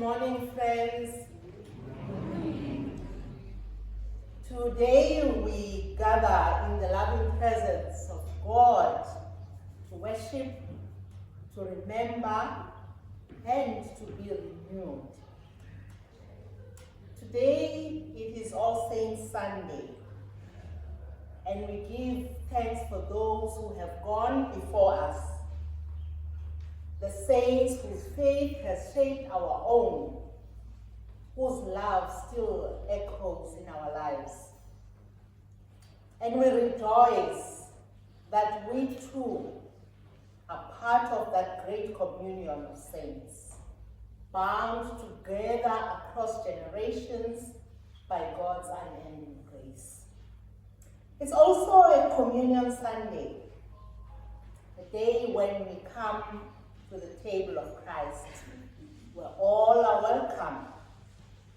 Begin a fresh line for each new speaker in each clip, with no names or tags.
morning, friends. Today we gather in the loving presence of God to worship, to remember, and to be renewed. Today it is All Saints Sunday, and we give thanks for those who have gone before us, the saints whose faith has shaped our own, whose love still echoes in our lives. And we rejoice that we too are part of that great communion of saints, bound together across generations by God's unending grace. It's also a communion Sunday, a day when we come to the table of Christ, where all are welcome,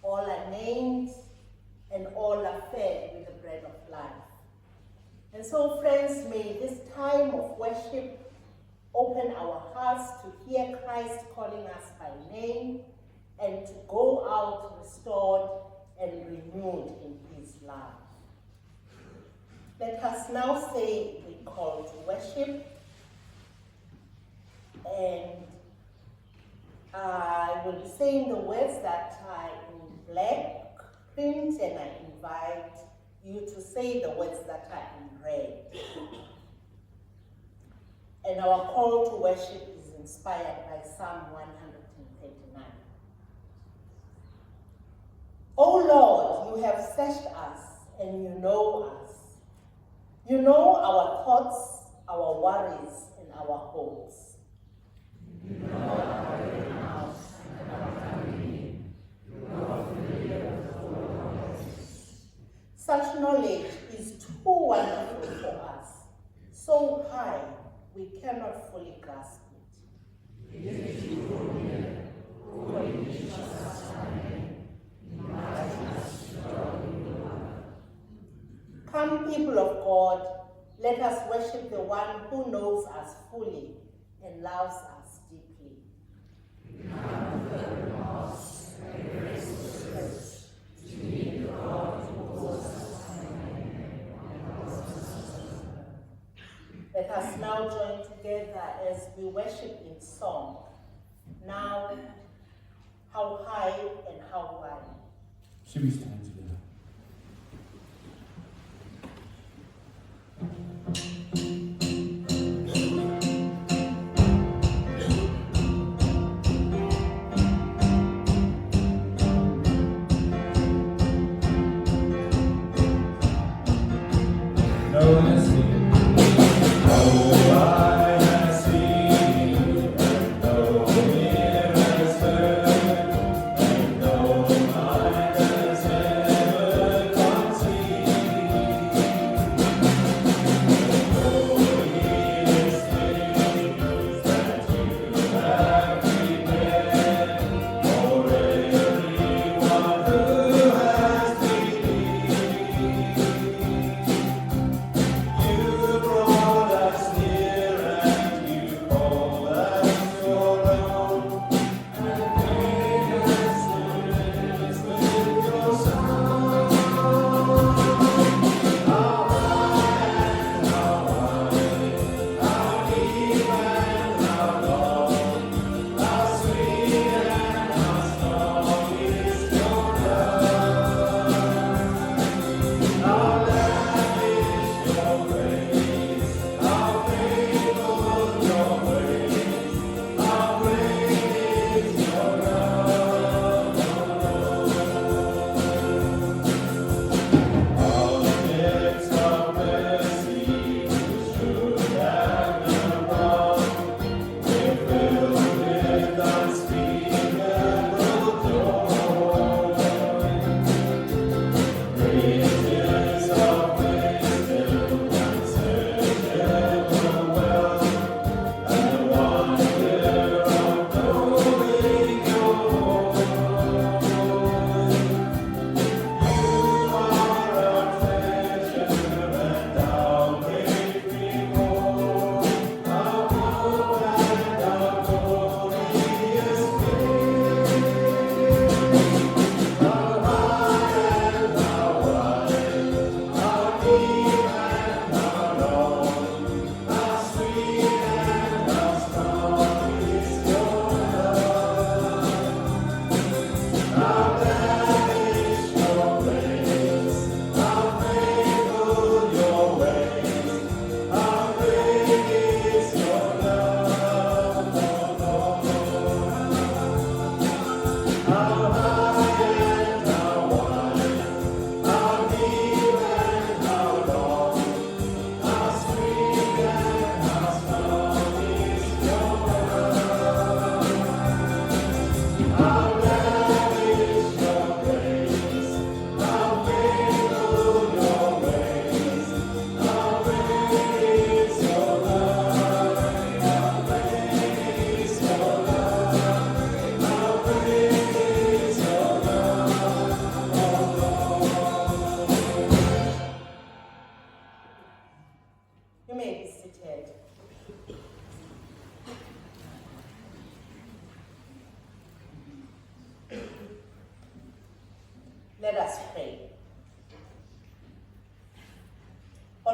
all are named, and all are fed with the bread of life. And so, friends, may this time of worship open our hearts to hear Christ calling us by name and to go out restored and renewed in his love. Let us now say the call to worship. And I will be saying the words that are in black print, and I invite you to say the words that are in red. And our call to worship is inspired by Psalm 139. O Lord, you have searched us and you know us. You know our thoughts, our worries, and our hopes. You know our going out and our coming in. You are familiar with all our ways. Such knowledge is too wonderful for us, so high we cannot fully grasp it. Come, people of God, let us worship the one who knows us fully and loves us deeply. Let us now join together as we worship in song. Now, how high and how wide.
Should we stand together?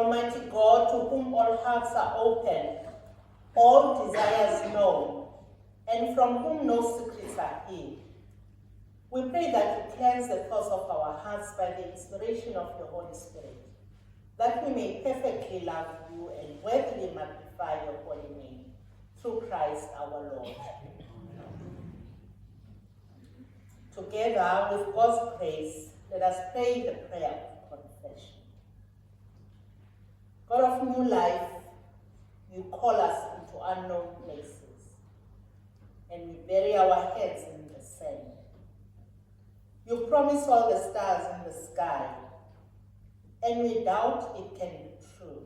Almighty God, to whom all hearts are open, all desires known, and from whom no secrets are hid. We pray that you cleanse the thoughts of our hearts by the inspiration of your Holy Spirit, that we may perfectly love you and worthily magnify your holy name, through Christ our Lord. Together, with God's grace, let us pray the prayer of confession. God of new life, you call us into unknown places, and we bury our heads in the sand. You promise all the stars in the sky, and we doubt it can be true.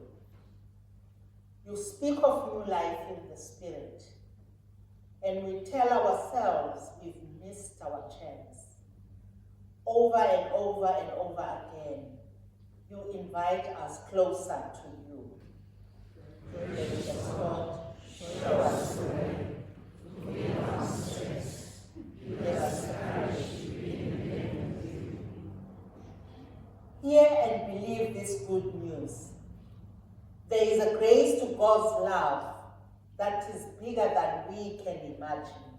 You speak of new life in the Spirit, and we tell ourselves we've missed our chance. Over and over and over again, you invite us closer to you. God, show us the way. Forgive our sins. Give us courage to be in with you. Hear and believe this good news. There is a grace to God's love that is bigger than we can imagine.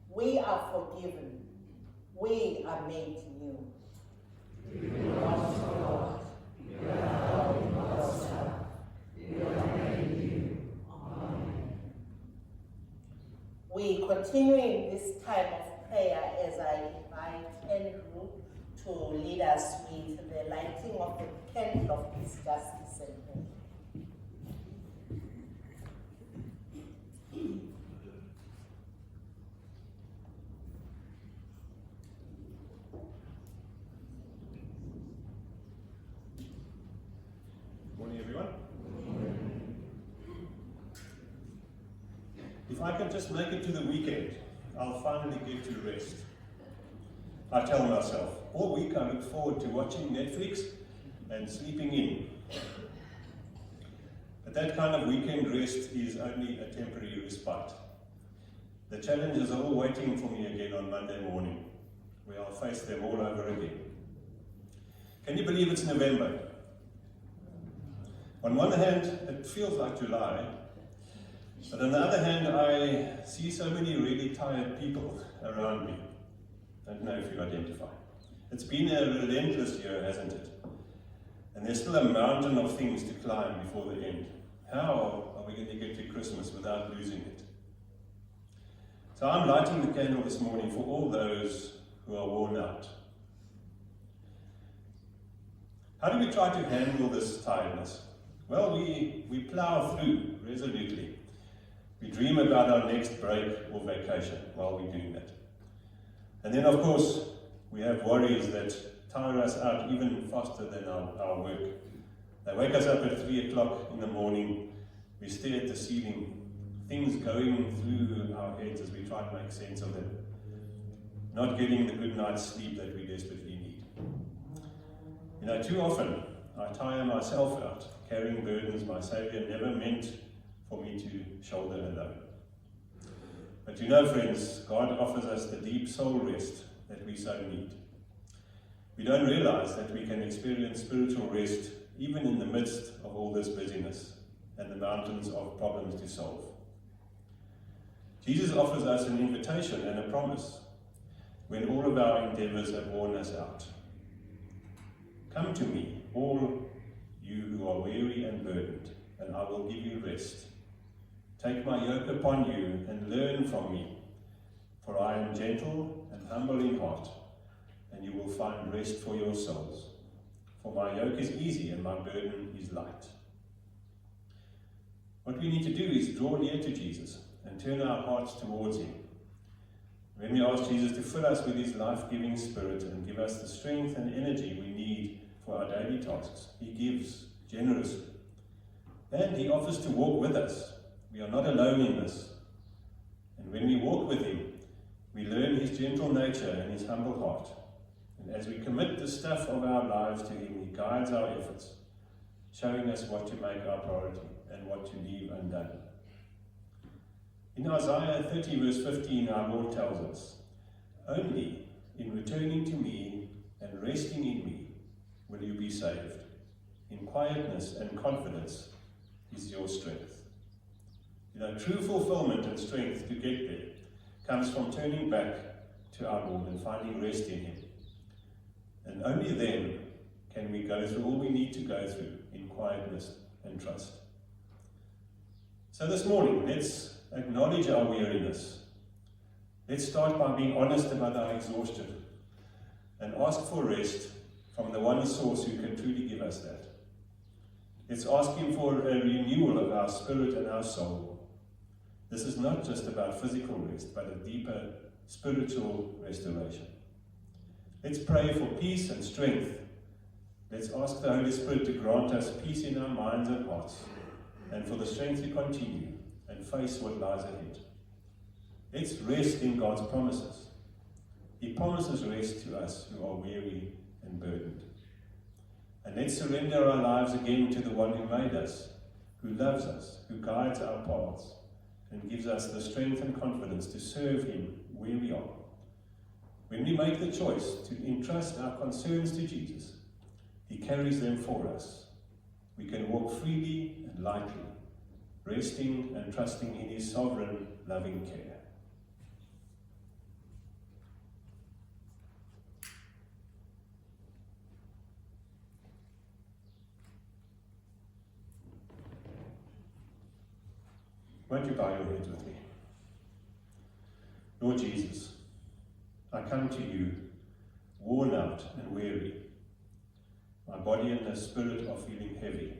We are forgiven. We are made new. We belong to God. We are held in God's love. We are made new. Amen. We continue in this time of prayer as I invite Andrew to lead us with the lighting of the candle of His justice and hope.
Morning, everyone. If I can just make it to the weekend, I'll finally get to rest. I tell myself, all week I look forward to watching Netflix and sleeping in. But that kind of weekend rest is only a temporary respite. The challenges are all waiting for me again on Monday morning, where I'll face them all over again. Can you believe it's November? On one hand, it feels like July, but on the other hand, I see so many really tired people around me. I don't know if you identify. It's been a relentless year, hasn't it? And there's still a mountain of things to climb before the end. How are we going to get to Christmas without losing it? So I'm lighting the candle this morning for all those who are worn out. How do we try to handle this tiredness? Well, we plow through resolutely. We dream about our next break or vacation while we're doing that. And then, of course, we have worries that tire us out even faster than our work. They wake us up at 3 o'clock in the morning. We stare at the ceiling, things going through our heads as we try to make sense of them. Not getting the good night's sleep that we desperately need. You know, too often I tire myself out, carrying burdens my Saviour never meant for me to shoulder alone. But you know, friends, God offers us the deep soul rest that we so need. We don't realize that we can experience spiritual rest even in the midst of all this busyness and the mountains of problems to solve. Jesus offers us an invitation and a promise when all of our endeavors have worn us out. Come to me, all you who are weary and burdened, and I will give you rest. Take my yoke upon you and learn from me, for I am gentle and humble in heart, and you will find rest for your souls. For my yoke is easy and my burden is light. What we need to do is draw near to Jesus and turn our hearts towards him. When we ask Jesus to fill us with his life-giving spirit and give us the strength and energy we need for our daily tasks, he gives generously. And he offers to walk with us. We are not alone in this. And when we walk with him, we learn his gentle nature and his humble heart. And as we commit the stuff of our lives to him, he guides our efforts, showing us what to make our priority and what to leave undone. In Isaiah 30 verse 15, our Lord tells us, "Only in returning to me and resting in me will you be saved. In quietness and confidence is your strength. You know, true fulfillment and strength to get there comes from turning back to our Lord and finding rest in Him. And only then can we go through all we need to go through in quietness and trust. So this morning, let's acknowledge our weariness. Let's start by being honest about our exhaustion and ask for rest from the one source who can truly give us that. Let's ask Him for a renewal of our spirit and our soul. This is not just about physical rest, but a deeper spiritual restoration. Let's pray for peace and strength. Let's ask the Holy Spirit to grant us peace in our minds and hearts, and for the strength to continue and face what lies ahead. Let's rest in God's promises. He promises rest to us who are weary and burdened. And let's surrender our lives again to the one who made us, who loves us, who guides our paths, and gives us the strength and confidence to serve Him where we are. When we make the choice to entrust our concerns to Jesus, He carries them for us. We can walk freely and lightly, resting and trusting in His sovereign, loving care. Won't you bow your heads with me? Lord Jesus, I come to you, worn out and weary. My body and the spirit are feeling heavy.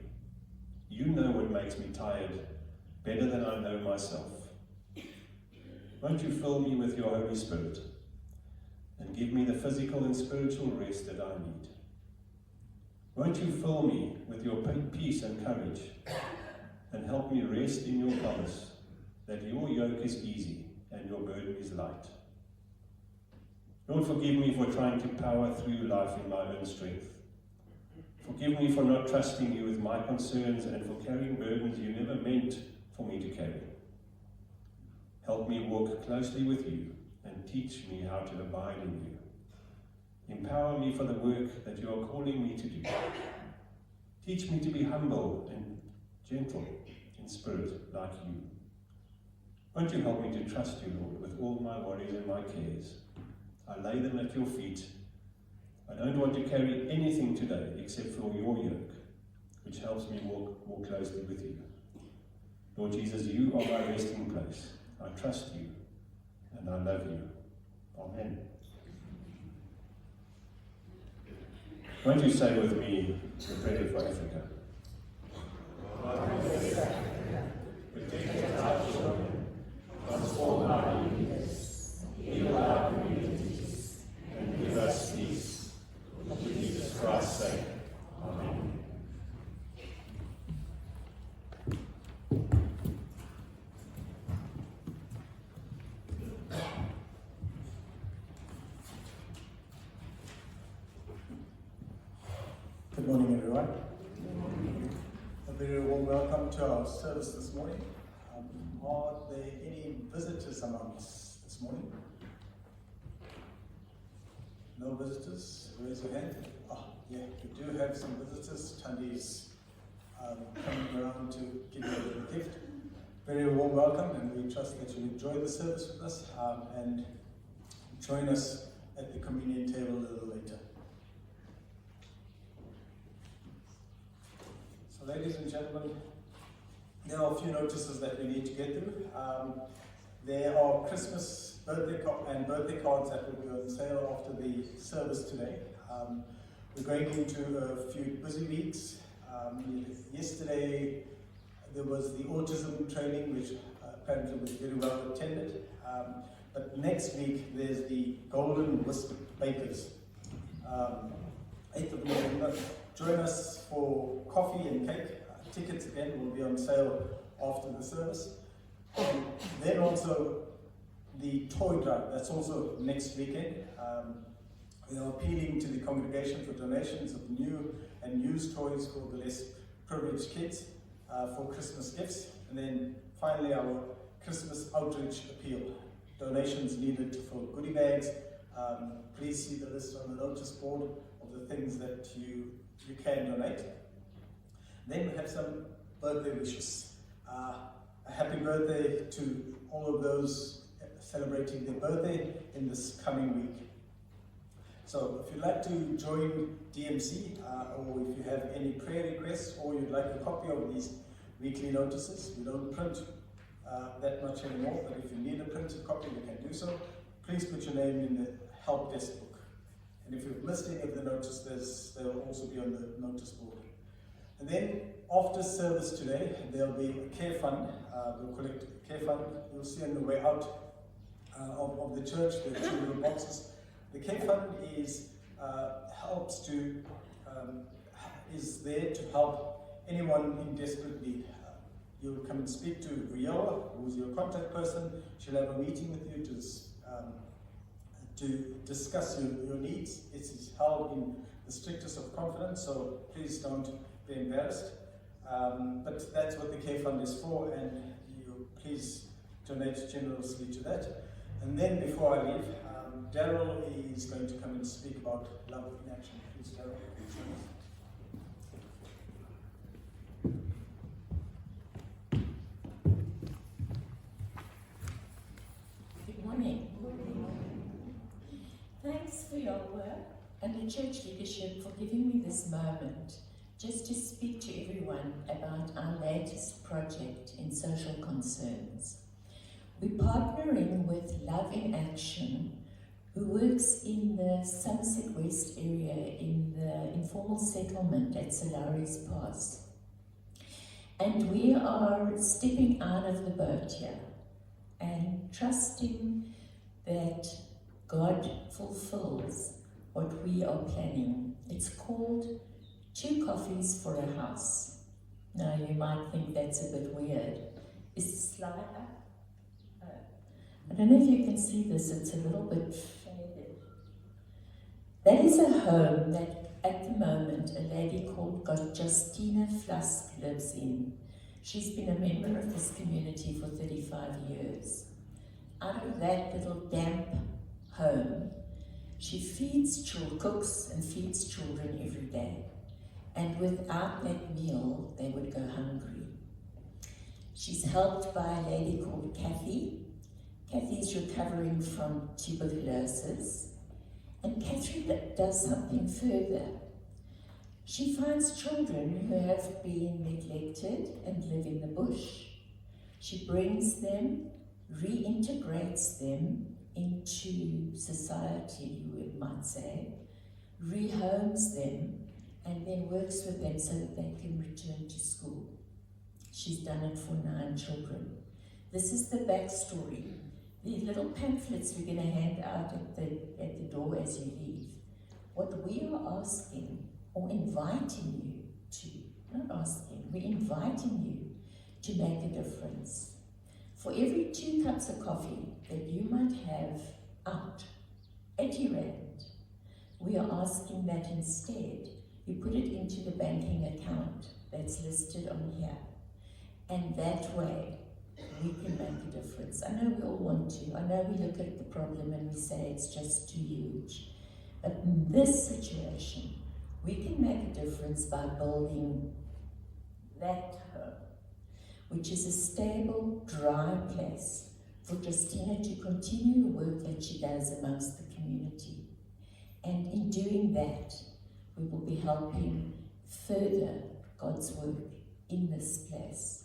You know what makes me tired better than I know myself. Won't you fill me with your Holy Spirit and give me the physical and spiritual rest that I need? Won't you fill me with your peace and courage and help me rest in your promise that your yoke is easy and your burden is light. Lord, forgive me for trying to power through life in my own strength. Forgive me for not trusting you with my concerns and for carrying burdens you never meant for me to carry. Help me walk closely with you and teach me how to abide in you. Empower me for the work that you are calling me to do. Teach me to be humble and gentle in spirit like you. Won't you help me to trust you, Lord, with all my worries and my cares? I lay them at your feet. I don't want to carry anything today except for your yoke, which helps me walk more closely with you. Lord Jesus, you are my resting place. I trust you and I love you. Amen. Won't you say with me the prayer for Africa? Protect our children, transform our leaders, heal our communities, and give us peace. For Jesus Christ's sake. Amen.
Good morning, everyone. A very warm welcome to our service this morning. Are there any visitors among us this morning? No visitors? Raise your hand. Yeah, we do have some visitors. Tandi's coming around to give you a little gift. Very warm welcome, and we trust that you enjoy the service with us and join us at the communion table a little later. So, ladies and gentlemen, there are a few notices that we need to get through. There are Christmas birthday cards that will be on sale after the service today. We're going into a few busy weeks. Yesterday there was the autism training, which apparently was very well attended. But next week there's the Golden Wisp Bakers. 8th of November. Join us for coffee and cake. Tickets again will be on sale after the service. Then also the toy drive, that's also next weekend. We are appealing to the congregation for donations of new and used toys for the less privileged kids for Christmas gifts. And then finally our Christmas outreach appeal. Donations needed for goodie bags. Please see the list on the notice board of the things that you can donate. Then we have some birthday wishes. A happy birthday to all of those celebrating their birthday in this coming week. So if you'd like to join DMC, or if you have any prayer requests, or you'd like a copy of these weekly notices, we don't print that much anymore, but if you need a printed copy, you can do so. Please put your name in the help desk book. And if you've missed any of the notices, they'll also be on the notice board. And then after service today, there'll be a care fund. We'll collect a care fund. You'll see on the way out of the church, the 2 little boxes. The care fund is is there to help anyone in desperate need. You'll come and speak to Riola, who's your contact person. She'll have a meeting with you to discuss your needs. It is held in the strictest of confidence, so please don't be embarrassed. But that's what the care fund is for, and you please donate generously to that. And then before I leave, Daryl is going to come and speak about love in action. Please, Daryl.
Good morning. Thanks for your work and the church leadership for giving me this moment just to speak to everyone about our latest project in social concerns. We're partnering with Love in Action, who works in the Somerset West area in the informal settlement at Solaris Pass. And we are stepping out of the boat here and trusting that God fulfills what we are planning. It's called 2 Coffees for a House. Now you might think that's a bit weird. Is the slide up? I don't know if you can see this, it's a little bit faded. That is a home that at the moment a lady called Justina Flusk lives in. She's been a member of this community for 35 years. Out of that little damp home, she cooks and feeds children every day. And without that meal, they would go hungry. She's helped by a lady called Kathy. Kathy's recovering from tuberculosis. And Kathy does something further. She finds children who have been neglected and live in the bush. She brings them, reintegrates them into society, you might say, rehomes them, and then works with them so that they can return to school. She's done it for 9 children. This is the backstory. The little pamphlets we're going to hand out at the door as you leave. What we are asking or inviting you to, not asking, we're inviting you to make a difference. For every 2 cups of coffee that you might have out, 80 Rand, we are asking that instead you put it into the banking account that's listed on here. And that way, we can make a difference. I know we all want to. I know we look at the problem and we say it's just too huge. But in this situation, we can make a difference by building that home, which is a stable, dry place for Justina to continue the work that she does amongst the community. And in doing that, we will be helping further God's work in this place.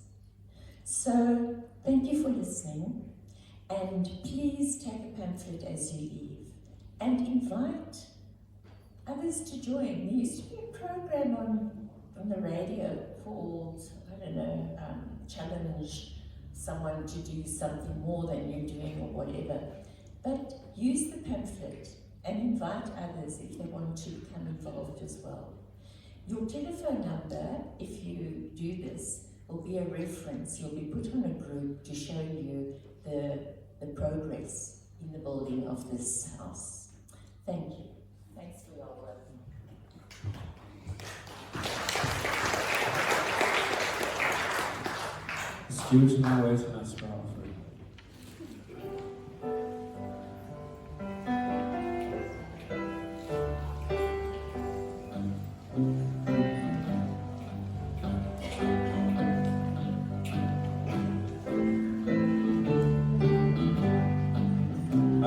So, thank you for listening, and please take a pamphlet as you leave, and invite others to join. There used to be a program on the radio called, I don't know, challenge someone to do something more than you're doing or whatever. But use the pamphlet and invite others if they want to become involved as well. Your telephone number, if you do this, will be a reference. You'll be put on a group to show you the progress in the building of this house. Thank you. Thanks for your work.
Students now waiting us for our food.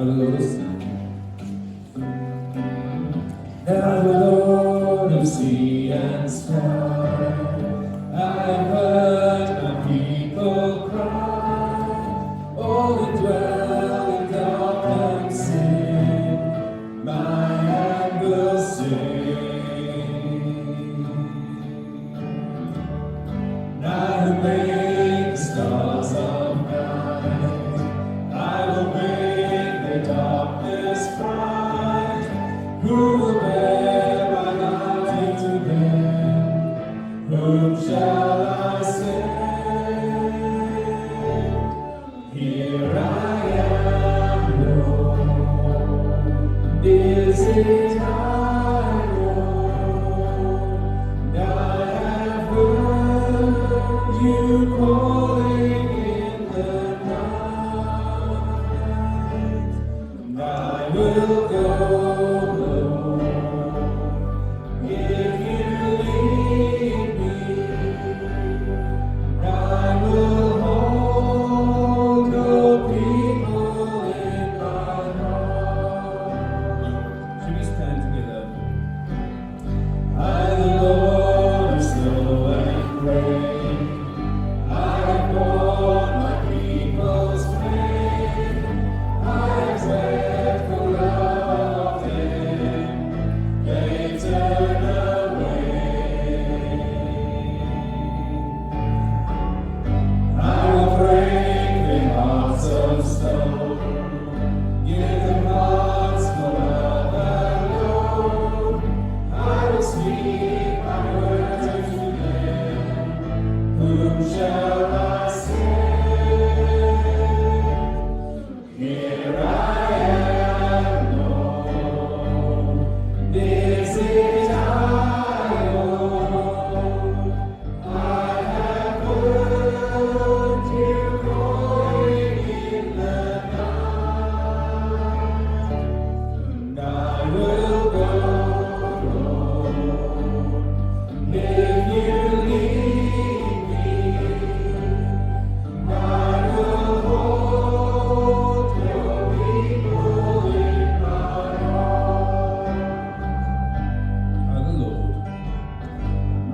Lord of sea. Now the Lord of sea and sky, I have heard my people cry. All who dwell in dark and sin, my hand will sing. I who made the stars of night, I will make the darkness bright. Who will bear my light to them? Whom shall I send? Here I am, Lord. This is my Lord. I have heard you calling in the night, and I will go, Lord, if you lead me, and I will hold your people in my heart. Should we stand together? I, the Lord, is slow and great. I have borne my people's pain. I have wept for love of them. They turn away. I will break their hearts of stone. Give them hearts full of alone. I will speak my words to them. Whom shall I send? Here I am, Lord. This is I, Lord. I have heard you calling in the night, and I will go, Lord, if you lead me. I will hold your people in my heart.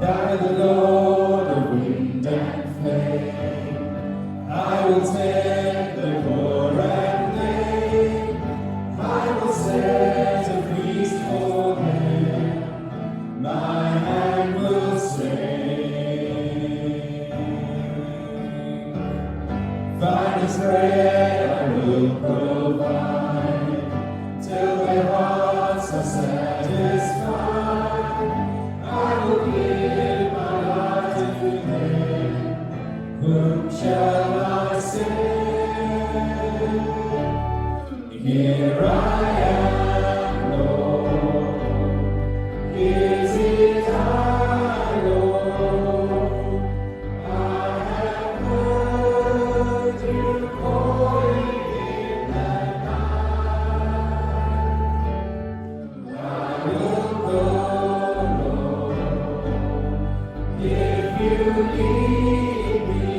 I, the Lord of wind and flame, I will tend the poor and lame. I will set a feast for them. My hand will sing. Finest bread I will provide, till their hearts are satisfied. I will give my life to them. Whom shall I send? Here I am, Lord. This is I, Lord. I have heard you calling in the night. I will go, Lord, if you lead me.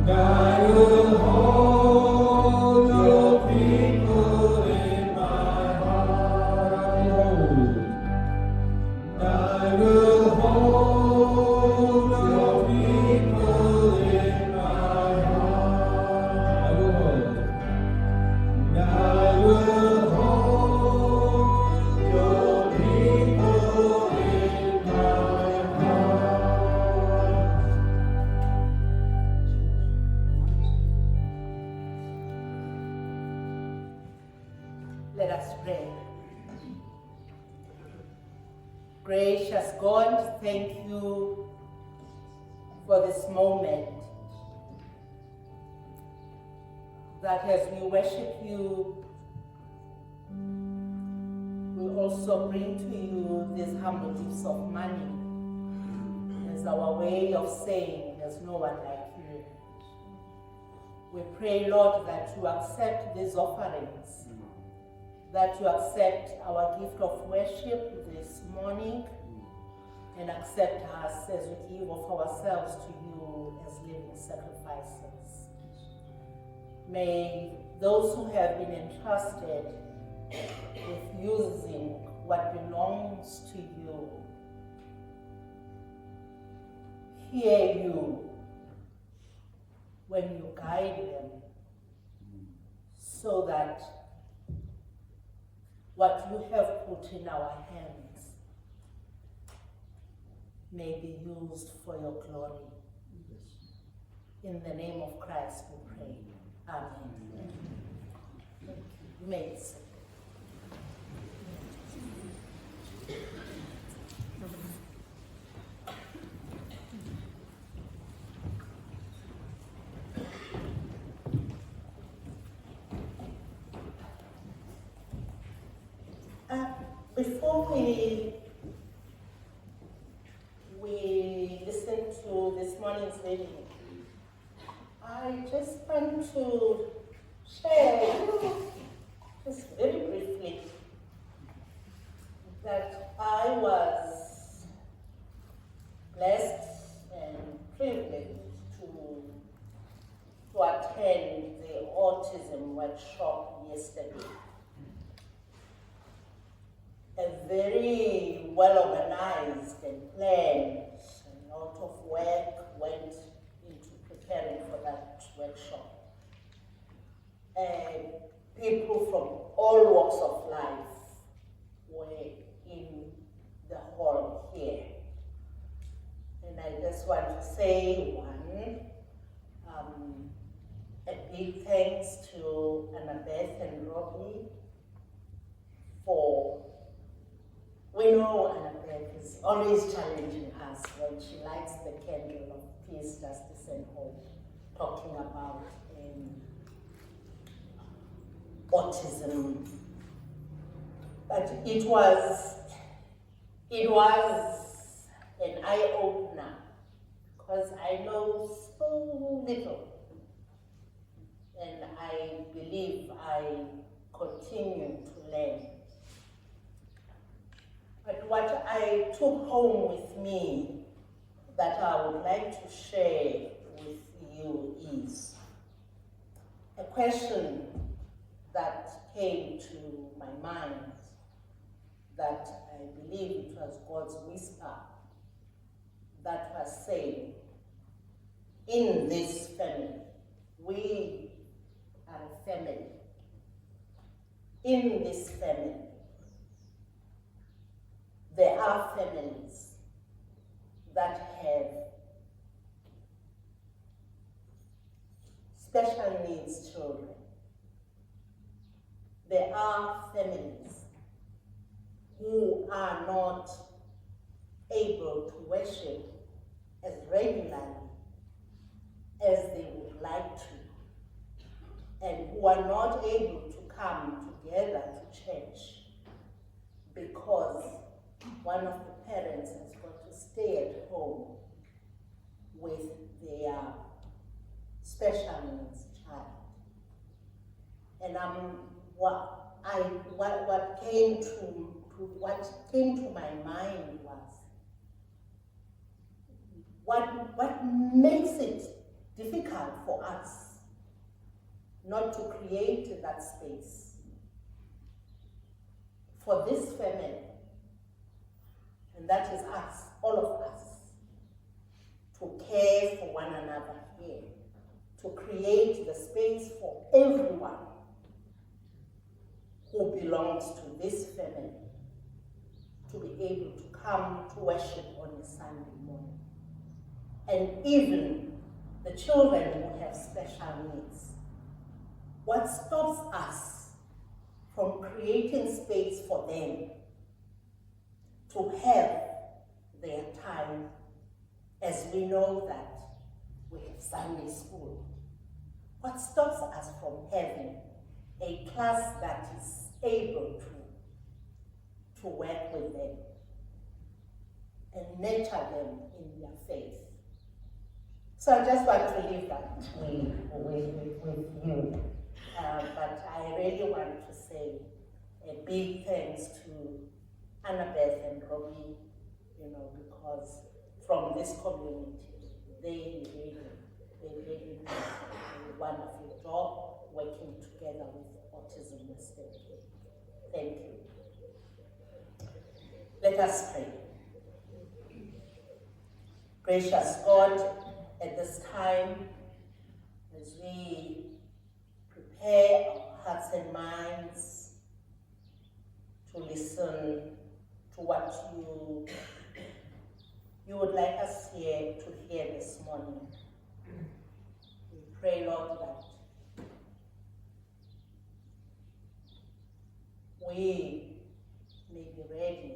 And I will hold your people in my heart. I will hold your people in my heart. I will hold. And I will hold your people in my heart.
Let us pray. Gracious God, thank you for this moment that as we worship you, we also bring to you these humble gifts of money as our way of saying there's no one like you. We pray, Lord, that you accept these offerings, that you accept our gift of worship this morning, and accept us as we give of ourselves to you as living sacrifices. May those who have been entrusted with using what belongs to you hear you when you guide them, so that what you have put in our hands may be used for your glory. In the name of Christ we pray. Amen. You may sit. Before we listen to this morning's reading, I just want to share, just very briefly, that I was blessed and privileged to attend the autism workshop yesterday. A very well organized and planned, a lot of work went into preparing for that workshop. And people from all walks of life were in the hall here. And I just want to say a big thanks to Annabeth and Robbie for. We know Annabeth is always challenging us when she lights the candle of peace, justice, and hope, talking about autism. But it was an eye-opener, because I know so little, and I believe I continue to learn. But what I took home with me that I would like to share with you is a question that came to my mind, that I believe it was God's whisper that was saying, in this family, we are a family. In this family, there are families that have special needs children. There are families who are not able to worship as regularly as they would like to, and who are not able to come together to church because one of the parents has got to stay at home with their special needs child. And what came to my mind was, what makes it difficult for us not to create that space for this family. And that is us, all of us, to care for one another here, to create the space for everyone who belongs to this family to be able to come to worship on a Sunday morning. And even the children who have special needs. What stops us from creating space for them to have their time, as we know that we have Sunday school? What stops us from having a class that is able to work with them and nurture them in their faith? So I just want to leave that with you. But I really want to say a big thanks to Annabeth and Robbie, because from this community, they really really doing a wonderful job working together with Autism Western Cape. Thank you. Let us pray. Gracious God, at this time, as we prepare our hearts and minds to listen to what you would like us to hear this morning, we pray, Lord, that we may be ready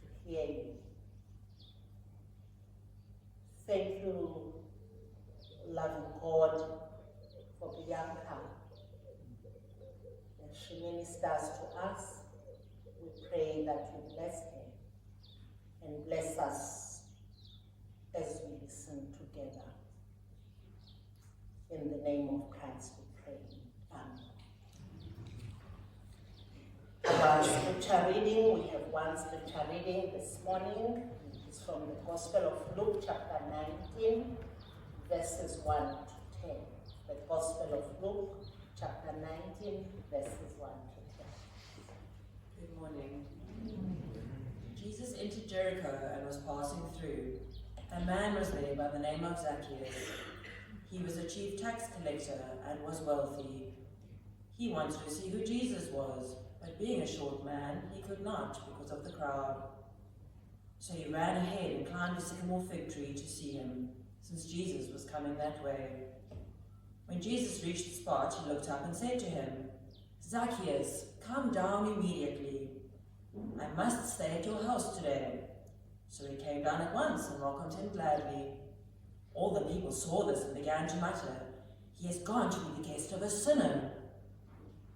to hear you. Thank you, loving God, for Bianca. As she ministers to us, we pray that you bless her and bless us as we listen together. In the name of Christ we pray. Amen. Our scripture reading, we have one scripture reading this morning. It's from the Gospel of Luke, chapter 19, verses 1 to 10. The Gospel of Luke, chapter 19, verses 1 to 10.
Good morning. Jesus entered Jericho and was passing through. A man was there by the name of Zacchaeus. He was a chief tax collector and was wealthy. He wanted to see who Jesus was, but being a short man, he could not because of the crowd. So he ran ahead and climbed a sycamore fig tree to see him, since Jesus was coming that way. When Jesus reached the spot, he looked up and said to him, "Zacchaeus, come down immediately. I must stay at your house today." So he came down at once and welcomed him gladly. All the people saw this and began to mutter, "He has gone to be the guest of a sinner."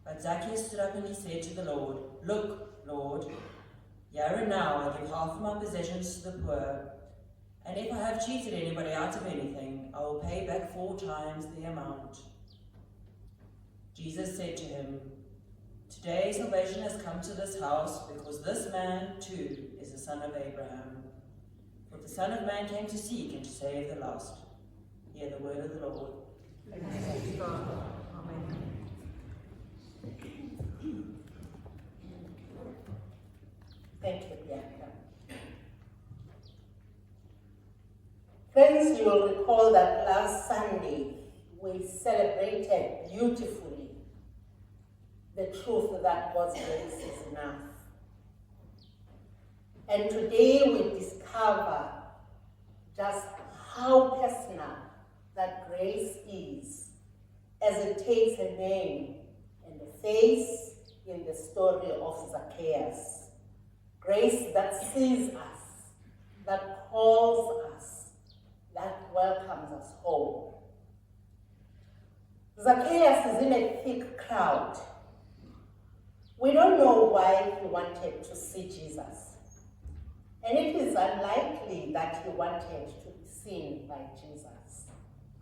But Zacchaeus stood up and he said to the Lord, "Look, Lord, here and now I give half of my possessions to the poor, and if I have cheated anybody out of anything, I will pay back 4 times the amount." Jesus said to him, "Today salvation has come to this house, because this man too is a son of Abraham. For the Son of Man came to seek and to save the lost." Hear the word of the Lord.
Thank you, Bianca. Friends, you will recall that last Sunday we celebrated beautifully the truth that God's grace is enough. And today we discover just how personal that grace is, as it takes a name and a face in the story of Zacchaeus. Grace that sees us, that calls us, that welcomes us home. Zacchaeus is in a thick crowd. We don't know why he wanted to see Jesus. And it is unlikely that he wanted to be seen by Jesus,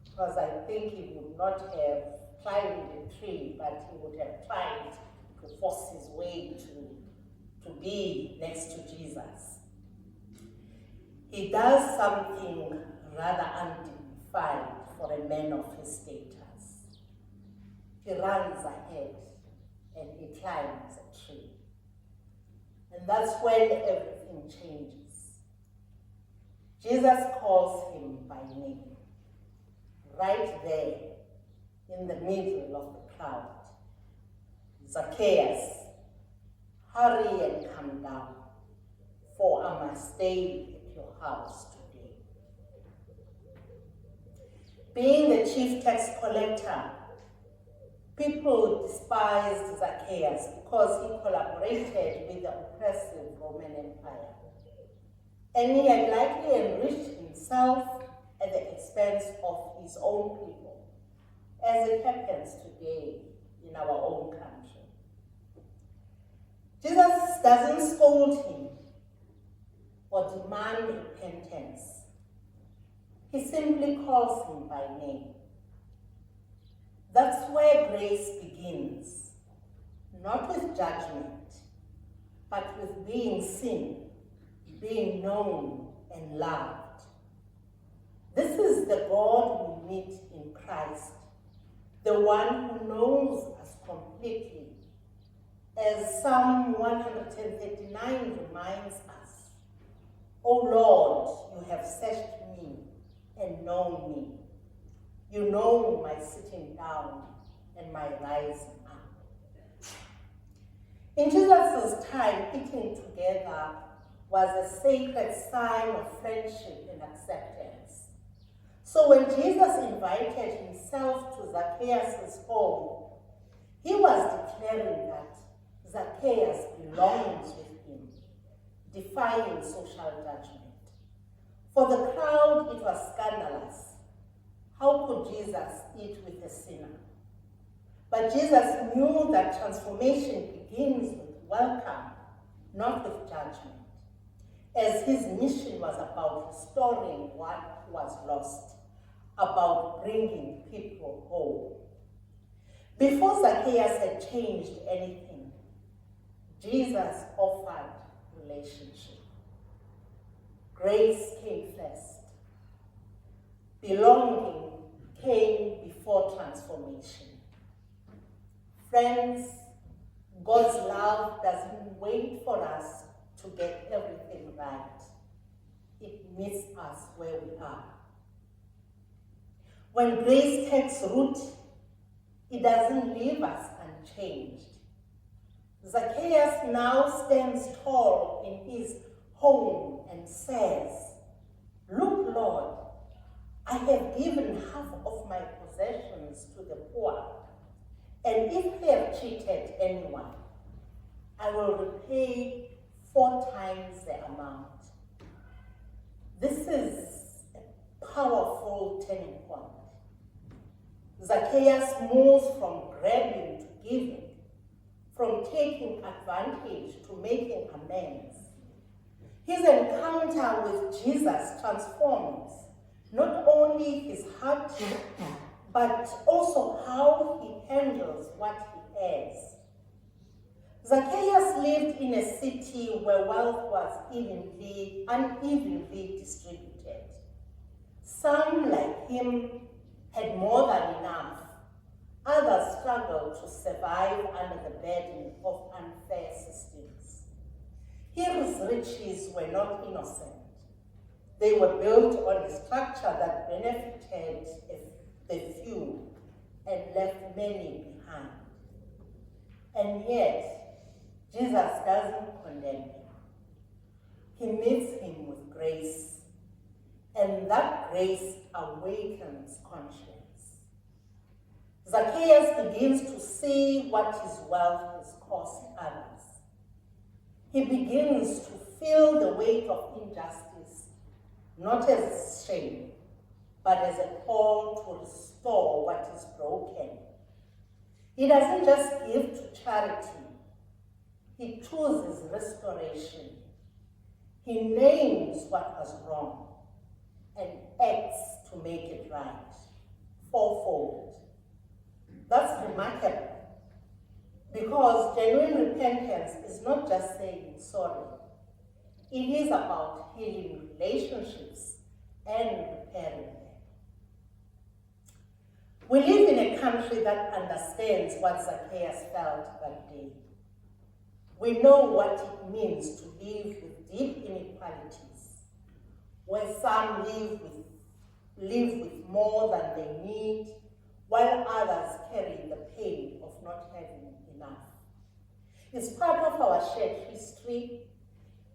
because I think he would not have climbed the tree, but he would have tried to force his way to be next to Jesus. He does something rather undignified for a man of his status. He runs ahead and he climbs a tree. And that's when everything changes. Jesus calls him by name, right there in the middle of the crowd. "Zacchaeus, hurry and come down, for I must stay at your house today." Being the chief tax collector, people despised Zacchaeus because he collaborated with the oppressive Roman Empire. And he had likely enriched himself at the expense of his own people, as it happens today in our own country. Jesus doesn't scold him or demand repentance. He simply calls him by name. That's where grace begins, not with judgment, but with being seen, being known and loved. This is the God we meet in Christ, the one who knows us completely. As Psalm 139 reminds us, "O Lord, you have searched me and known me. You know my sitting down and my rising up." In Jesus' time, eating together was a sacred sign of friendship and acceptance. So when Jesus invited himself to Zacchaeus' home, he was declaring that Zacchaeus belongs with him, defying social judgment. For the crowd, it was scandalous. How could Jesus eat with a sinner? But Jesus knew that transformation begins with welcome, not with judgment, as his mission was about restoring what was lost, about bringing people home. Before Zacchaeus had changed anything, Jesus offered relationship. Grace came first. Belonging came before transformation. Friends, God's love doesn't wait for us to get everything right. It meets us where we are. When grace takes root, it doesn't leave us unchanged. Zacchaeus now stands tall in his home and says, "Look, Lord, I have given half of my possessions to the poor, and if I have cheated anyone, I will repay 4 times the amount." This is a powerful turning point. Zacchaeus moves from grabbing to giving, from taking advantage to making amends. His encounter with Jesus transforms not only his heart, but also how he handles what he has. Zacchaeus lived in a city where wealth was unevenly distributed. Some, like him, had more than enough. Others struggled to survive under the burden of unfair systems. His riches were not innocent. They were built on a structure that benefited the few and left many behind. And yet, Jesus doesn't condemn him. He meets him with grace, and that grace awakens conscience. Zacchaeus begins to see what his wealth has cost others. He begins to feel the weight of injustice, not as shame, but as a call to restore what is broken. He doesn't just give to charity. He chooses restoration. He names what was wrong and acts to make it right, fourfold. That's remarkable, because genuine repentance is not just saying sorry. It is about healing relationships and repairing them. We live in a country that understands what Zacchaeus felt that day. We know what it means to live with deep inequalities, where some live with more than they need, while others carry the pain of not having enough. It's part of our shared history,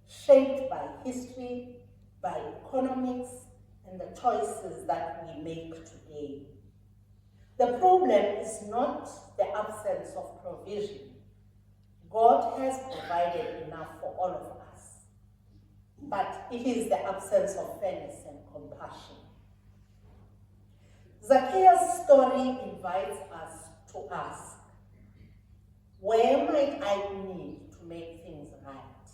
shaped by history, by economics, and the choices that we make today. The problem is not the absence of provision. God has provided enough for all of us, but it is the absence of fairness and compassion. Zacchaeus' story invites us to ask, where might I need to make things right?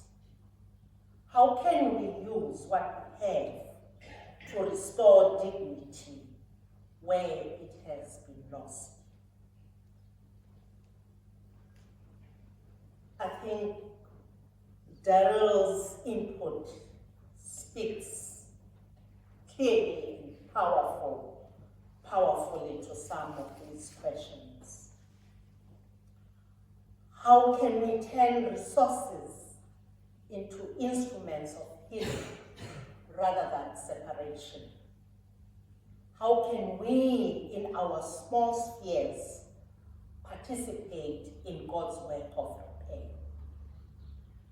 How can we use what we have to restore dignity where it has been lost? I think Daryl's input speaks clearly and powerfully powerfully to some of these questions. How can we turn resources into instruments of healing rather than separation? How can we, in our small spheres, participate in God's work of repair?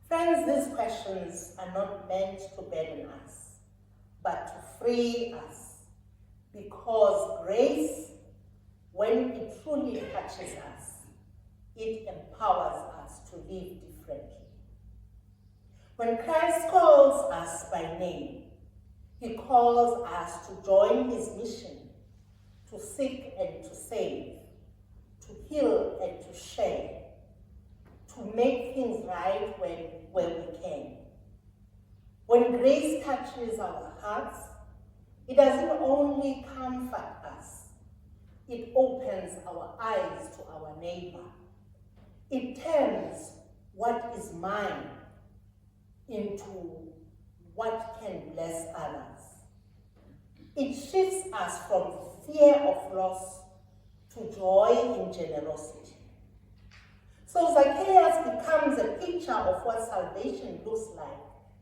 Friends, these questions are not meant to burden us, but to free us, because grace, when it truly touches us, it empowers us to live differently. When Christ calls us by name, he calls us to join his mission, to seek and to save, to heal and to share, to make things right where we can. When grace touches our hearts, it doesn't only comfort us, it opens our eyes to our neighbor. It turns what is mine into what can bless others. It shifts us from fear of loss to joy in generosity. So Zacchaeus becomes a picture of what salvation looks like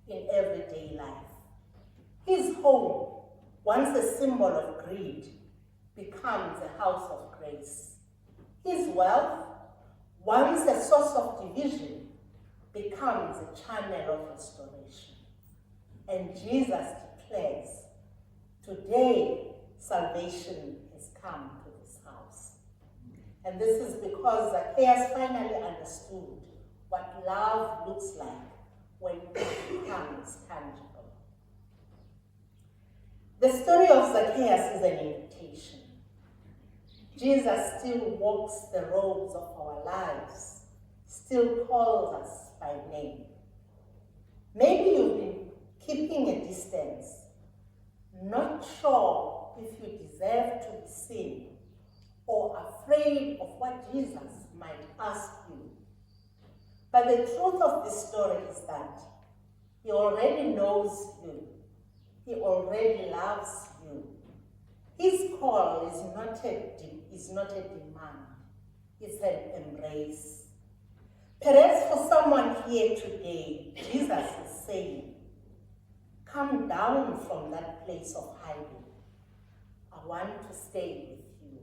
in everyday life. His home, once a symbol of greed, becomes a house of grace. His wealth, once a source of division, becomes a channel of restoration. And Jesus declares, today salvation has come to this house. And this is because Zacchaeus finally understood what love looks like when it becomes tangible. The story of Zacchaeus is an invitation. Jesus still walks the roads of our lives, still calls us by name. Maybe you've been keeping a distance, not sure if you deserve to be seen, or afraid of what Jesus might ask you. But the truth of this story is that he already knows you. He already loves you. His call is not a demand, it's an embrace. Perhaps for someone here today, Jesus is saying, come down from that place of hiding. I want to stay with you.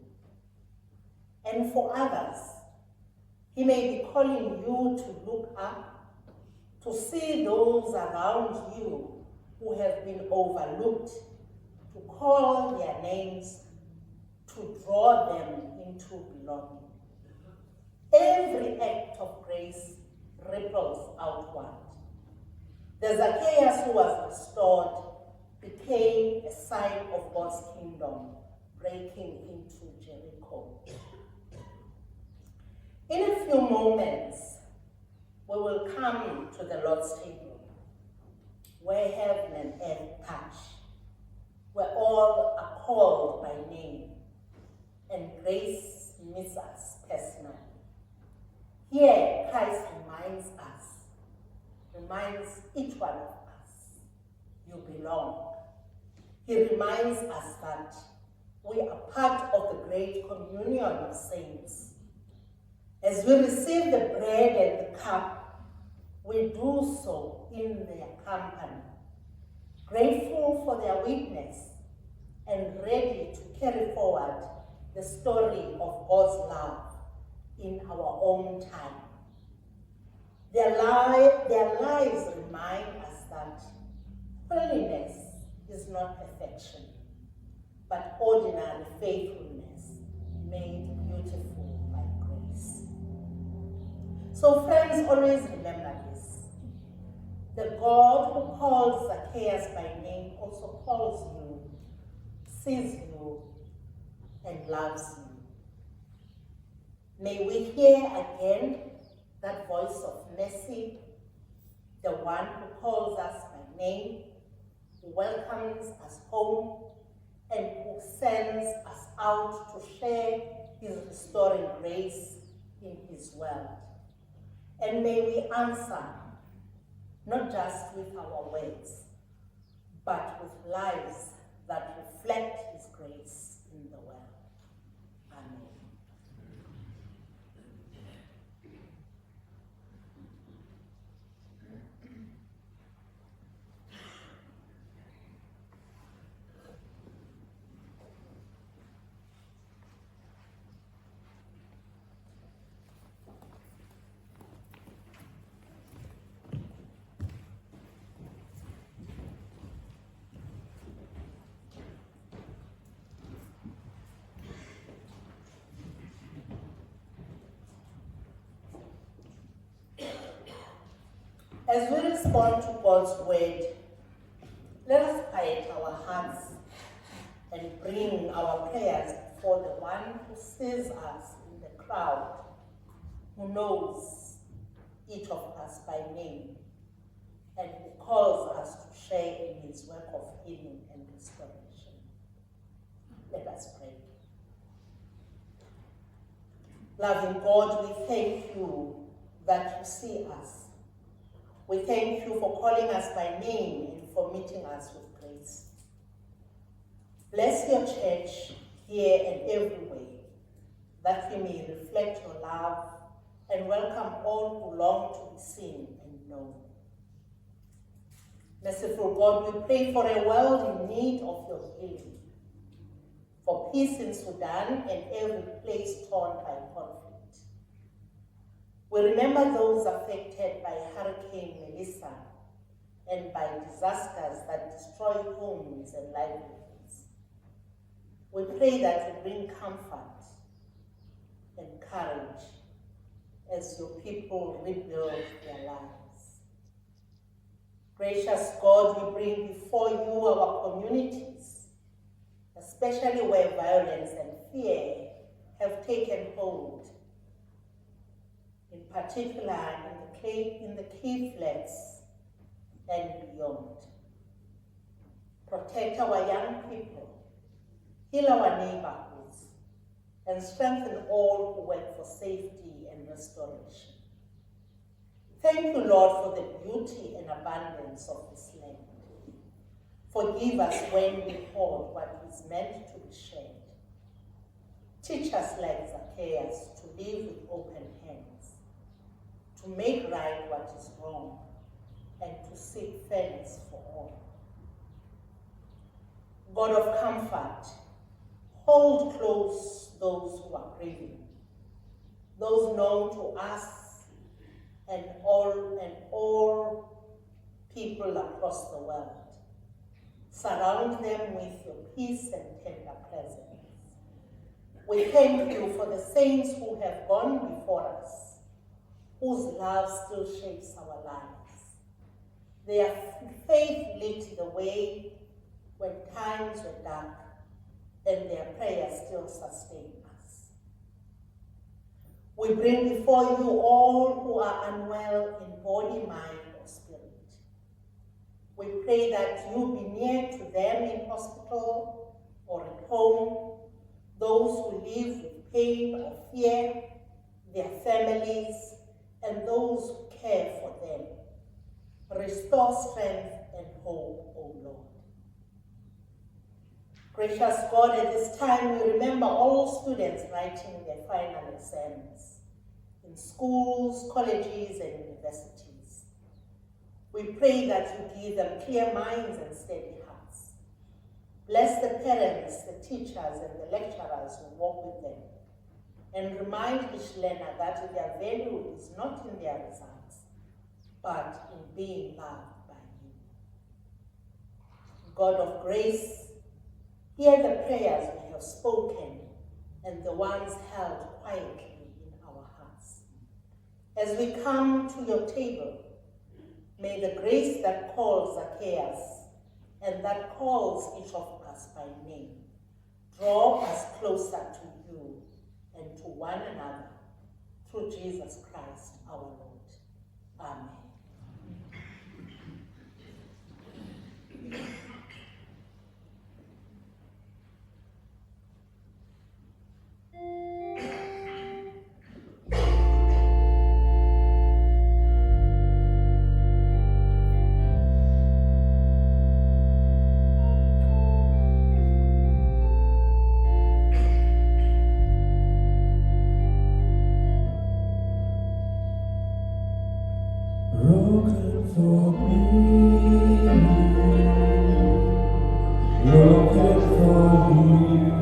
And for others, he may be calling you to look up, to see those around you who have been overlooked, to call their names, to draw them into belonging. Every act of grace ripples outward. The Zacchaeus who was restored became a sign of God's kingdom breaking into Jericho. In a few moments, we will come to the Lord's table, where heaven and earth touch, where all are called by name, and grace meets us personally. Here, Christ reminds each one of us, you belong. He reminds us that we are part of the great communion of saints. As we receive the bread and the cup, we do so in their company, grateful for their witness and ready to carry forward the story of God's love in our own time. Their lives remind us that holiness is not perfection, but ordinary faithfulness made beautiful by grace. So friends, always remember this. The God who calls Zacchaeus by name also calls you, sees you, and loves you. May we hear again that voice of mercy, the one who calls us by name, who welcomes us home, and who sends us out to share his restoring grace in his world. And may we answer, not just with our words, but with lives that reflect his grace in the world. As we respond to God's word, let us quiet our hearts and bring our prayers before the one who sees us in the crowd, who knows each of us by name, and who calls us to share in his work of healing and restoration. Let us pray. Loving God, we thank you that you see us. We thank you for calling us by name and for meeting us with grace. Bless your church here and every way, that we may reflect your love and welcome all who long to be seen and known. Merciful God, we pray for a world in need of your healing, for peace in Sudan and every place torn by conflict. We remember those affected by Hurricane Melissa and by disasters that destroy homes and livelihoods. We pray that you bring comfort and courage as your people rebuild their lives. Gracious God, we bring before you our communities, especially where violence and fear have taken hold, in particular in the Key Flats and beyond. Protect our young people, heal our neighborhoods, and strengthen all who work for safety and restoration. Thank you, Lord, for the beauty and abundance of this land. Forgive us when we hold what is meant to be shared. Teach us like Zacchaeus to live with open hands, to make right what is wrong, and to seek fairness for all. God of comfort, hold close those who are grieving, those known to us and all people across the world. Surround them with your peace and tender presence. We thank you for the saints who have gone before us, whose love still shapes our lives. Their faith lit the way when times were dark, and their prayers still sustain us. We bring before you all who are unwell in body, mind, or spirit. We pray that you be near to them in hospital or at home, those who live with pain or fear, their families, and those who care for them. Restore strength and hope, O Lord. Gracious God, at this time we remember all students writing their final exams in schools, colleges, and universities. We pray that you give them clear minds and steady hearts. Bless the parents, the teachers, and the lecturers who work with them, and remind each learner that their value is not in their results, but in being loved by you. God of grace, hear the prayers we have spoken and the ones held quietly in our hearts. As we come to your table, may the grace that calls Zacchaeus and that calls each of us by name draw us closer to you and to one another through Jesus Christ our Lord. Amen.
Broken for me, broken for you,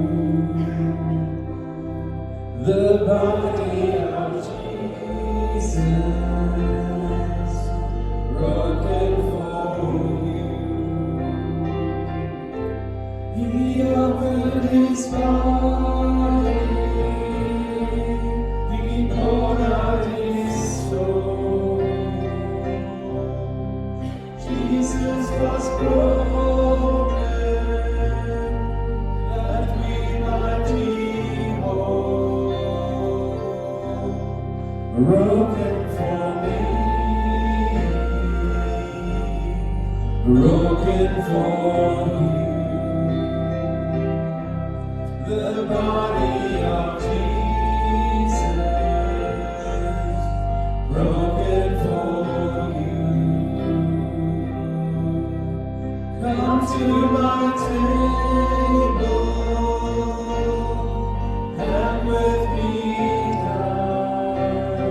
the body of Jesus, broken for you. He offered his body, he poured out his soul. broken for me, broken for you. The body of Jesus, broken for you. Come to my table, and with me dine.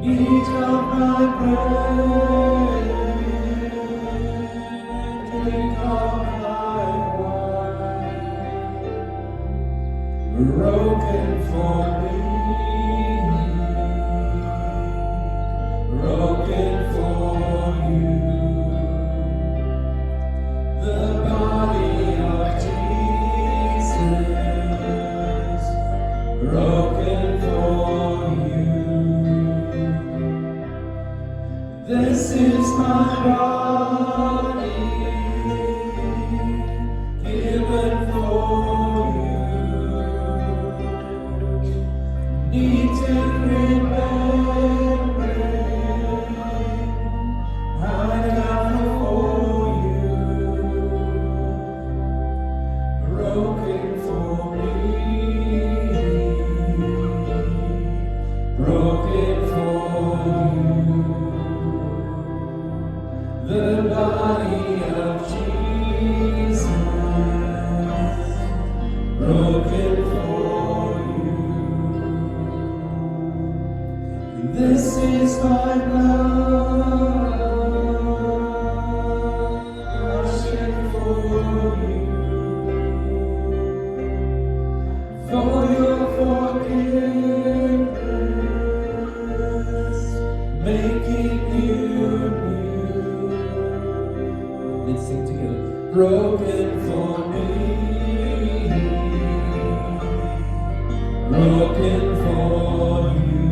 Eat of my bread, drink of my wine, broken for me, broken for you. The body of Jesus, broken for you. This is my body, given for you. Eat and remembrance, I die for you. Broken for me, broken for you. The body of Jesus, broken for you. This is my blood, shed for you, for your forgiveness, making you new. Let's sing together. Broken for me, broken for you.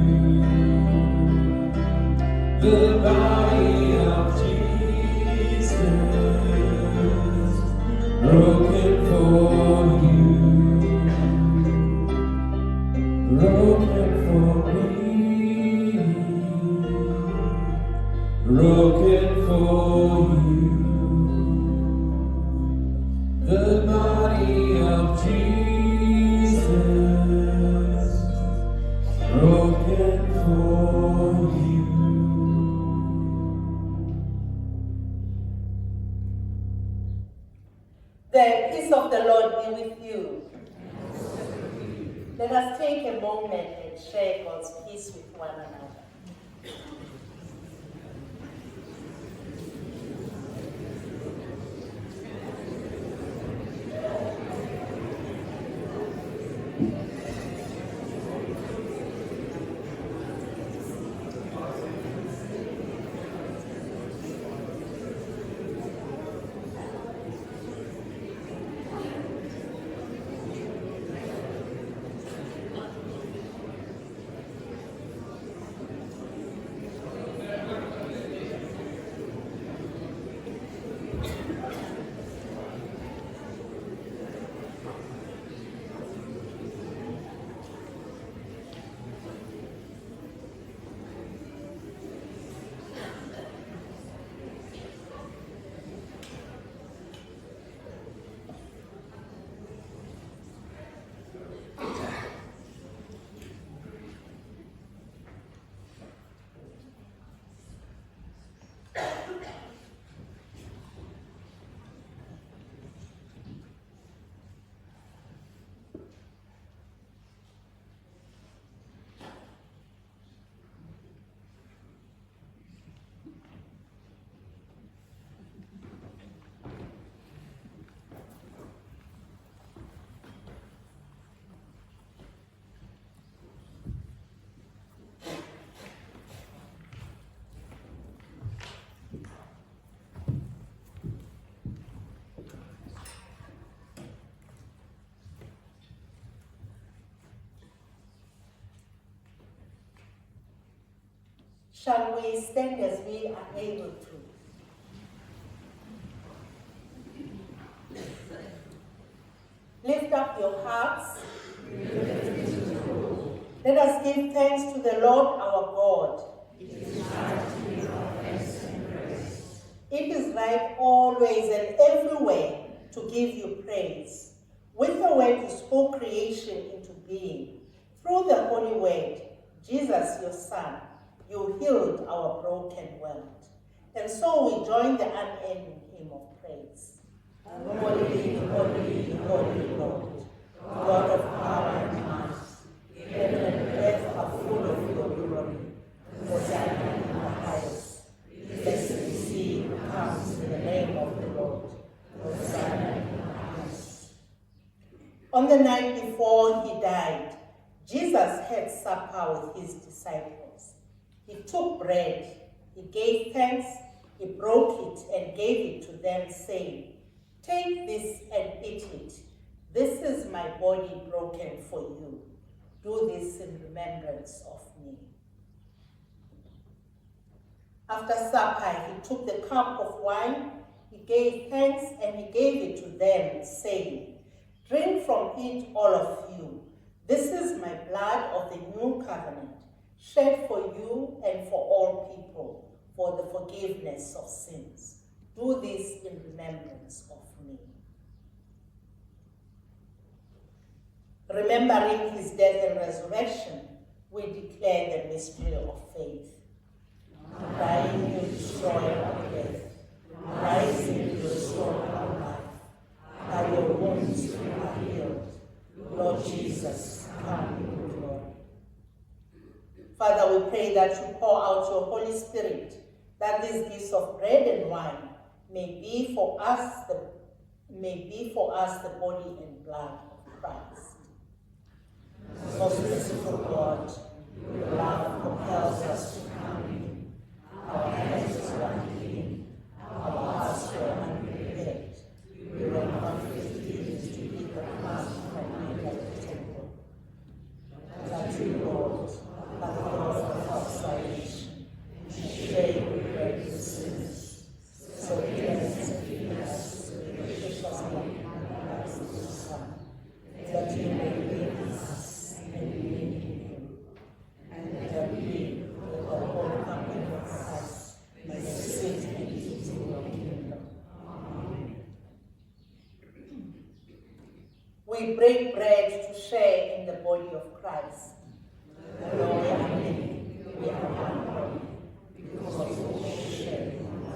The body of Jesus, broken for you, broken for me, broken for you. The body of Jesus, broken for you.
The peace of the Lord be with you. Let us take a moment and share God's peace with one another. Shall we stand as we are able to? Lift up your hearts. Let us give thanks to the Lord our God. It is right always and everywhere to give you praise. With the word you spoke creation into being. Through the holy word, Jesus your Son, you healed our broken world. And so we join the unending hymn of praise. Holy, holy, holy Lord, God of power and might, heaven and earth are full of your glory. Hosanna in the highest. Blessed is he who comes in the name of the Lord. Hosanna in the highest. On the night before he died, Jesus had supper with his disciples. He took bread, he gave thanks, he broke it and gave it to them, saying, "Take this and eat it. This is my body broken for you. Do this in remembrance of me." After supper, he took the cup of wine, he gave thanks, and he gave it to them, saying, "Drink from it, all of you. This is my blood of the new covenant, shed for you and for all people, for the forgiveness of sins. Do this in remembrance of me." Remembering his death and resurrection, we declare the mystery of faith. Dying, you destroy our death. Rising, you restore our life. By your wounds we are healed. Lord Jesus, come in glory. Father, we pray that you pour out your Holy Spirit, that these gifts of bread and wine may be for us the body and blood of Christ. Most merciful God, your love compels us to come in. Our hands were unclean, our hearts were unprepared. We were not fit to eat the crumbs from under the temple. But you, Lord, are the Lord of our salvation, and share your bread with sinners. So cleanse and feed us with the precious blood of your Son, that you may live in us and we in you, and that we, with the whole company of Christ, may sit and eat in your kingdom. Amen. We break bread to share in the body of Christ. Lord, we are many, we are one body, because we all share in one body.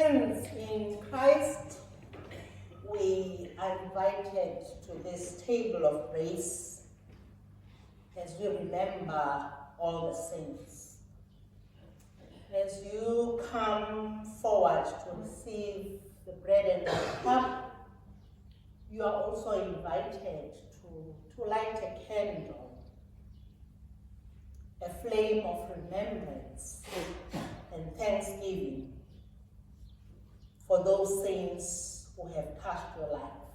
Friends in Christ, we are invited to this table of grace as we remember all the saints. As you come forward to receive the bread and the cup, you are also invited to light a candle, a flame of remembrance and thanksgiving for those saints who have touched your life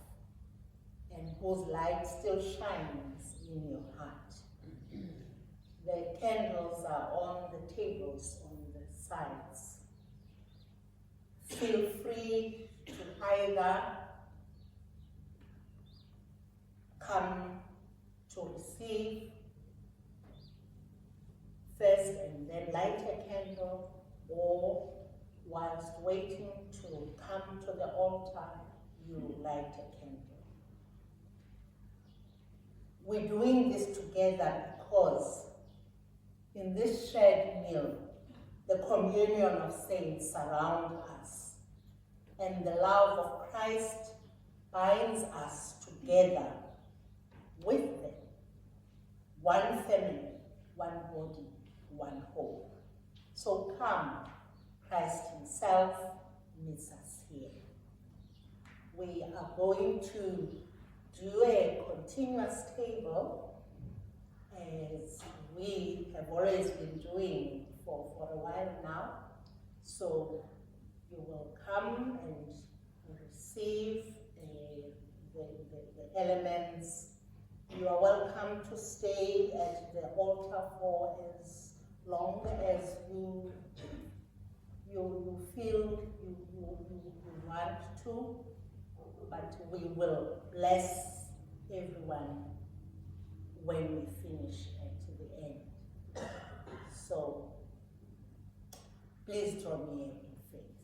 and whose light still shines in your heart. The candles are on the tables on the sides. Feel free to either come to receive first and then light a candle, or whilst waiting to come to the altar, you light a candle. We're doing this together because in this shared meal, the communion of saints surround us, and the love of Christ binds us together with them. One family, one body, one hope. So come, Christ himself meets us here. We are going to do a continuous table as we have always been doing for a while now. So you will come and receive the elements. You are welcome to stay at the altar for as long as you feel you want to, but we will bless everyone when we finish at the end. So please join me in faith.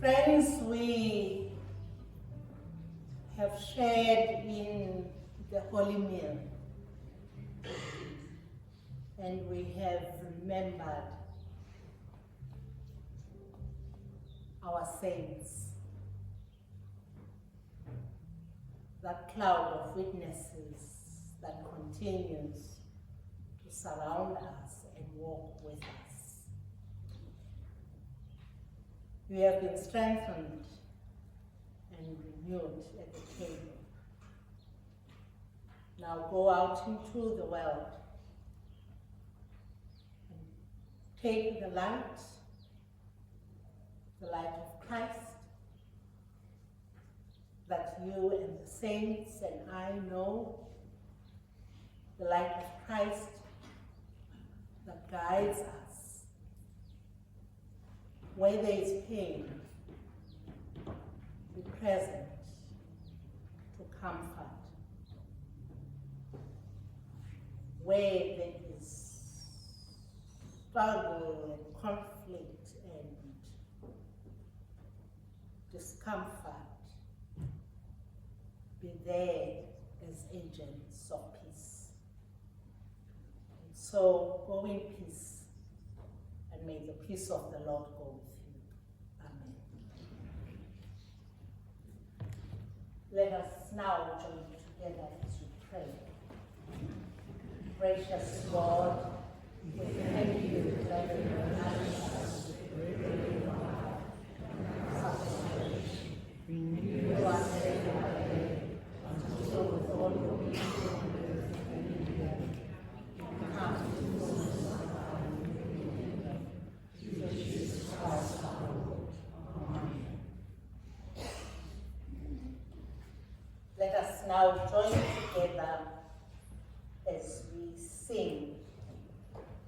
Friends, we have shared in the Holy Meal, and we have remembered our saints, that cloud of witnesses that continues to surround us and walk with us. We have been strengthened and renewed at the table. Now go out into the world and take the light of Christ, that you and the saints and I know, the light of Christ that guides us. Where there is pain, be present to comfort. Where there is struggle and conflict and discomfort, be there as agents of peace. And so go in peace, and may the peace of the Lord go with you. Amen. Let us now join together as we pray. Gracious God, we thank you that you have nourished us with the bread of life. Renew us day by day, until with all your people and come to us through Jesus Christ our Lord. Amen. Let us now join together as we sing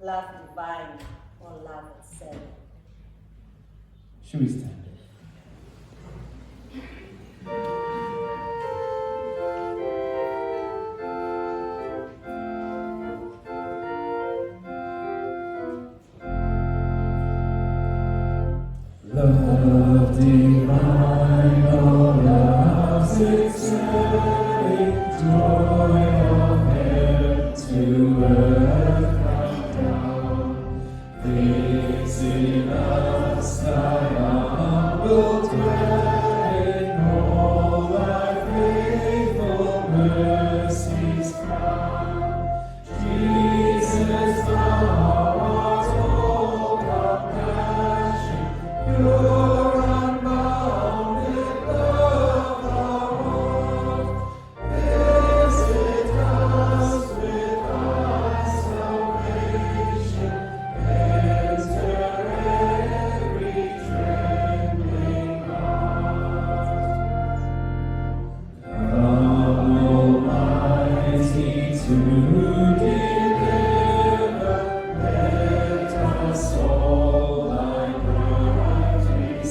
Love Divine or Love Itself.
Should we stand? Love divine, oh love's excelling, joy of heaven to earth come down. Fix in us thy humble dwelling, all thy faithful mercies crown. Jesus, thou art all compassion, your unbounded love thou art. Visit us with thy salvation, enter every trembling heart. Come, Almighty, to deliver, let us all thy bright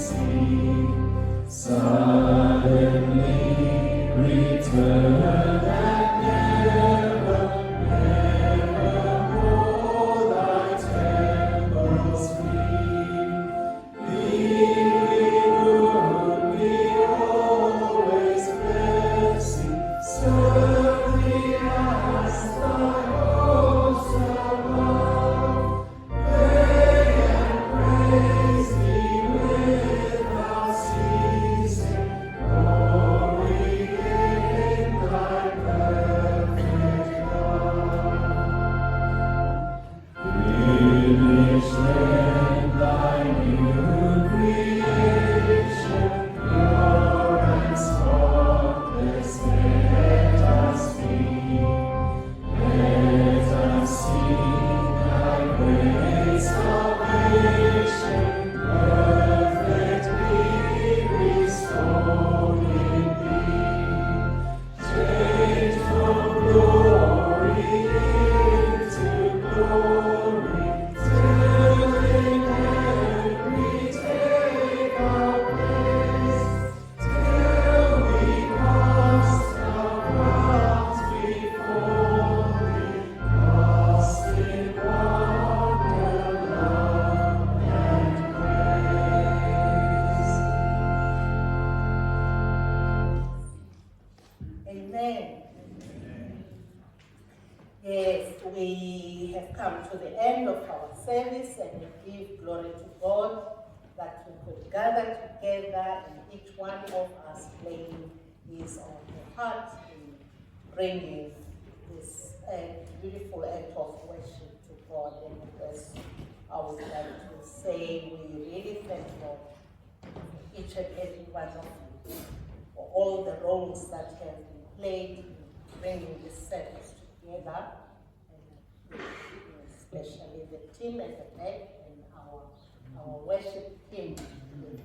service, and we give glory to God that we could gather together and each one of us playing his or her heart in bringing this beautiful act of worship to God. And first, I would like to say we really thank God for each and every one of you for all the roles that have been played in bringing this service together, and especially the team at the back and our worship team with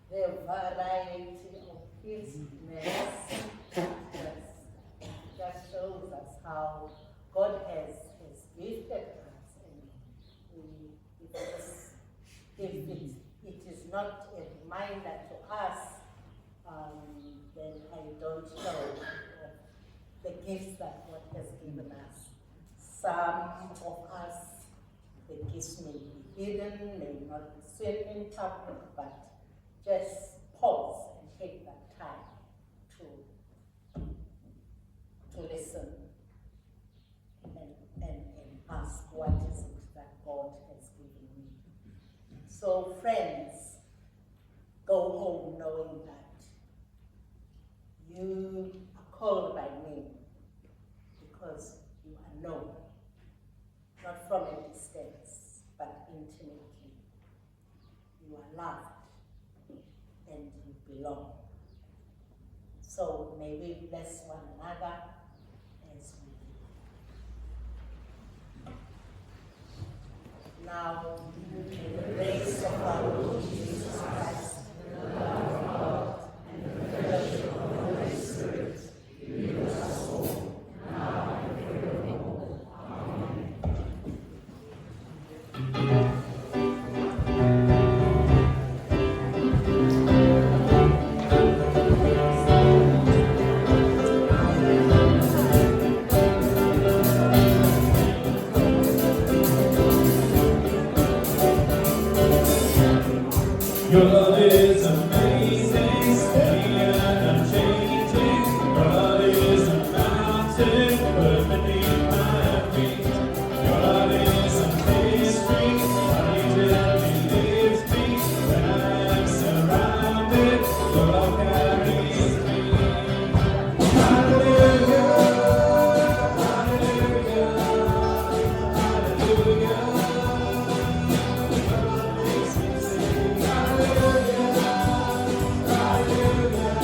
their variety of business. Just shows us how God has gifted us, and if it is not a reminder to us, then I don't know the gifts that God has given us. Some of us, the gifts may be hidden, may not be seen in public, but just pause and take that time to listen and ask, what is it that God has given me? So friends, go home knowing that you are called by name because you are known, not from a distance, but intimately. You are loved and you belong. So may we bless one another as we do. Now, may the grace of our Lord Jesus Christ, the love of God, and the fellowship of the Holy Spirit be with us all, now and forevermore. Amen.
Your love is amazing, steady and unchanging. Your love is a mountain, put beneath my feet. Your love is a mystery, I gently lifts me. When I am surrounded, your love carries me. Hallelujah, hallelujah, hallelujah. Makes me sing hallelujah, hallelujah,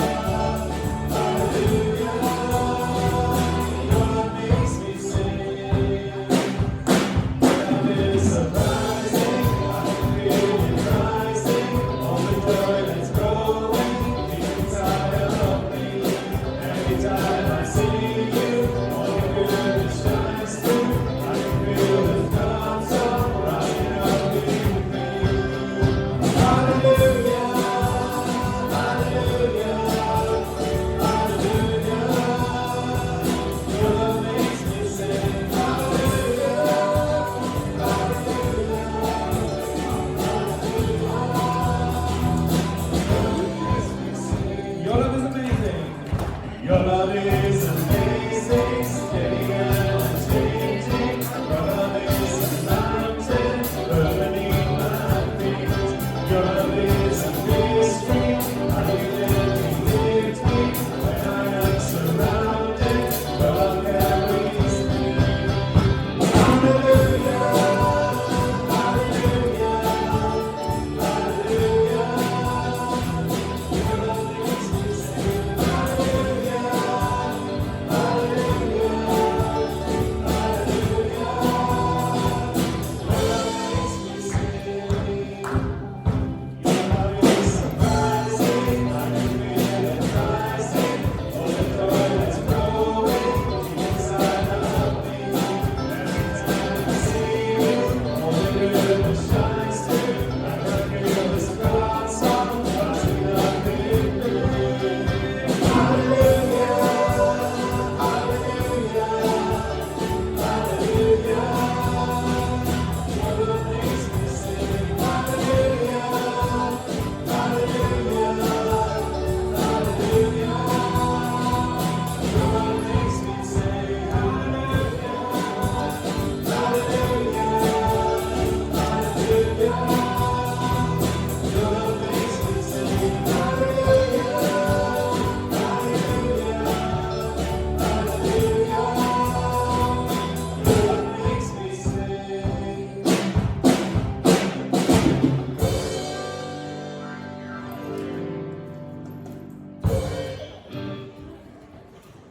hallelujah. Lord makes me sing. Love is surprising, I feel it rising. All the joy that's growing deep inside of me. Every time I see you, all your goodness shines through. I can feel the thumbs up rising up in me. Hallelujah, hallelujah, hallelujah. Your love makes me sing. Hallelujah, hallelujah, hallelujah. Your love is amazing. Your love is amazing, steady and unchanging. Your love is a mountain, put beneath my feet. Your love is